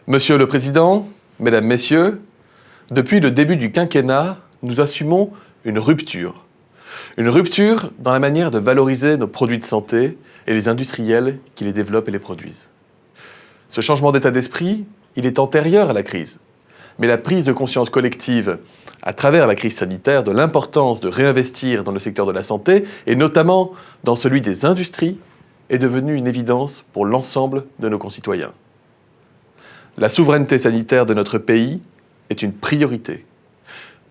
Monsieur le Président, Mesdames, Messieurs, depuis le début du quinquennat, nous assumons une rupture. Une rupture dans la manière de valoriser nos produits de santé et les industriels qui les développent et les produisent. Ce changement d'état d'esprit, il est antérieur à la crise. Mais la prise de conscience collective, à travers la crise sanitaire, de l'importance de réinvestir dans le secteur de la santé, et notamment dans celui des industries, est devenue une évidence pour l'ensemble de nos concitoyens. La souveraineté sanitaire de notre pays est une priorité.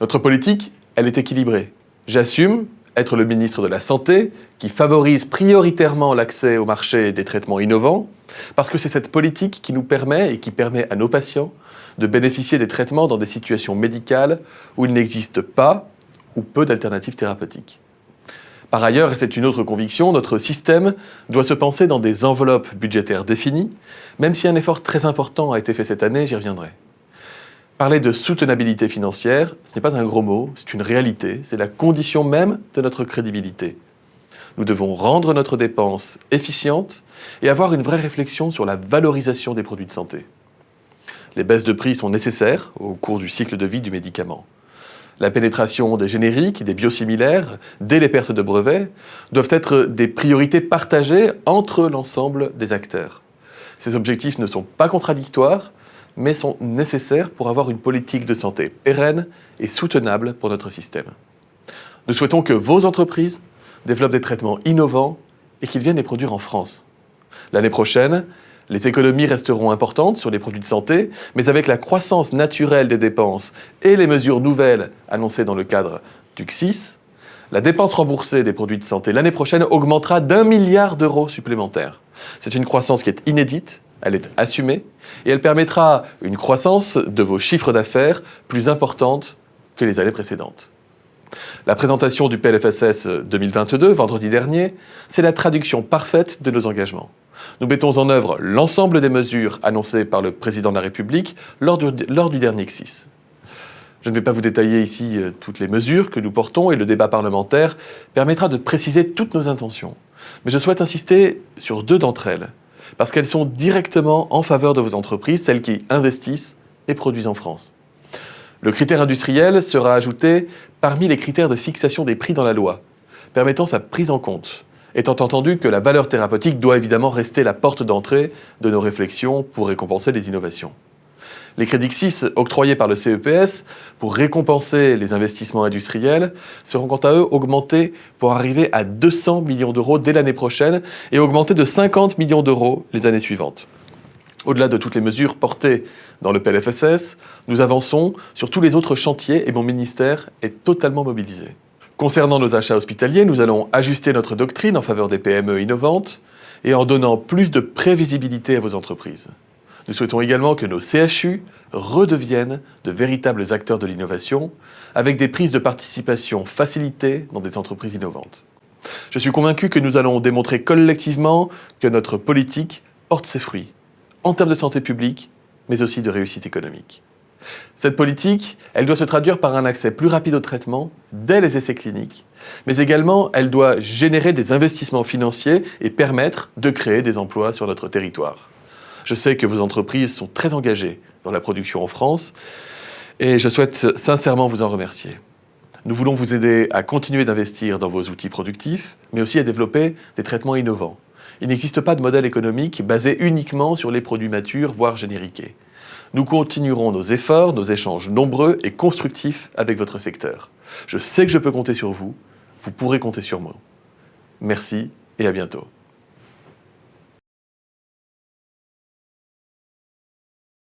Notre politique, elle est équilibrée. J'assume être le ministre de la Santé qui favorise prioritairement l'accès au marché des traitements innovants parce que c'est cette politique qui nous permet et qui permet à nos patients de bénéficier des traitements dans des situations médicales où il n'existe pas ou peu d'alternatives thérapeutiques. Par ailleurs, et c'est une autre conviction, notre système doit se penser dans des enveloppes budgétaires définies, même si un effort très important a été fait cette année, j'y reviendrai. Parler de soutenabilité financière, ce n'est pas un gros mot, c'est une réalité, c'est la condition même de notre crédibilité. Nous devons rendre notre dépense efficiente et avoir une vraie réflexion sur la valorisation des produits de santé. Les baisses de prix sont nécessaires au cours du cycle de vie du médicament. La pénétration des génériques, des biosimilaires, dès les pertes de brevets, doivent être des priorités partagées entre l'ensemble des acteurs. Ces objectifs ne sont pas contradictoires, mais sont nécessaires pour avoir une politique de santé pérenne et soutenable pour notre système. Nous souhaitons que vos entreprises développent des traitements innovants et qu'ils viennent les produire en France. L'année prochaine, les économies resteront importantes sur les produits de santé, mais avec la croissance naturelle des dépenses et les mesures nouvelles annoncées dans le cadre du CSIS, la dépense remboursée des produits de santé l'année prochaine augmentera d'1 milliard d'euros supplémentaires. C'est une croissance qui est inédite, elle est assumée, et elle permettra une croissance de vos chiffres d'affaires plus importante que les années précédentes. La présentation du PLFSS 2022, vendredi dernier, c'est la traduction parfaite de nos engagements. Nous mettons en œuvre l'ensemble des mesures annoncées par le Président de la République lors du dernier CSIS. Je ne vais pas vous détailler ici toutes les mesures que nous portons et le débat parlementaire permettra de préciser toutes nos intentions. Mais je souhaite insister sur 2 d'entre elles, parce qu'elles sont directement en faveur de vos entreprises, celles qui investissent et produisent en France. Le critère industriel sera ajouté parmi les critères de fixation des prix dans la loi, permettant sa prise en compte, étant entendu que la valeur thérapeutique doit évidemment rester la porte d'entrée de nos réflexions pour récompenser les innovations. Les crédits CSIS octroyés par le CEPS pour récompenser les investissements industriels seront quant à eux augmentés pour arriver à 200 millions d'euros dès l'année prochaine et augmenter de 50 millions d'euros les années suivantes. Au-delà de toutes les mesures portées dans le PLFSS, nous avançons sur tous les autres chantiers et mon ministère est totalement mobilisé. Concernant nos achats hospitaliers, nous allons ajuster notre doctrine en faveur des PME innovantes et en donnant plus de prévisibilité à vos entreprises. Nous souhaitons également que nos CHU redeviennent de véritables acteurs de l'innovation avec des prises de participation facilitées dans des entreprises innovantes. Je suis convaincu que nous allons démontrer collectivement que notre politique porte ses fruits en termes de santé publique, mais aussi de réussite économique. Cette politique, elle doit se traduire par un accès plus rapide au traitement dès les essais cliniques, mais également elle doit générer des investissements financiers et permettre de créer des emplois sur notre territoire. Je sais que vos entreprises sont très engagées dans la production en France et je souhaite sincèrement vous en remercier. Nous voulons vous aider à continuer d'investir dans vos outils productifs, mais aussi à développer des traitements innovants. Il n'existe pas de modèle économique basé uniquement sur les produits matures, voire génériqués. Nous continuerons nos efforts, nos échanges nombreux et constructifs avec votre secteur. Je sais que je peux compter sur vous, vous pourrez compter sur moi. Merci et à bientôt.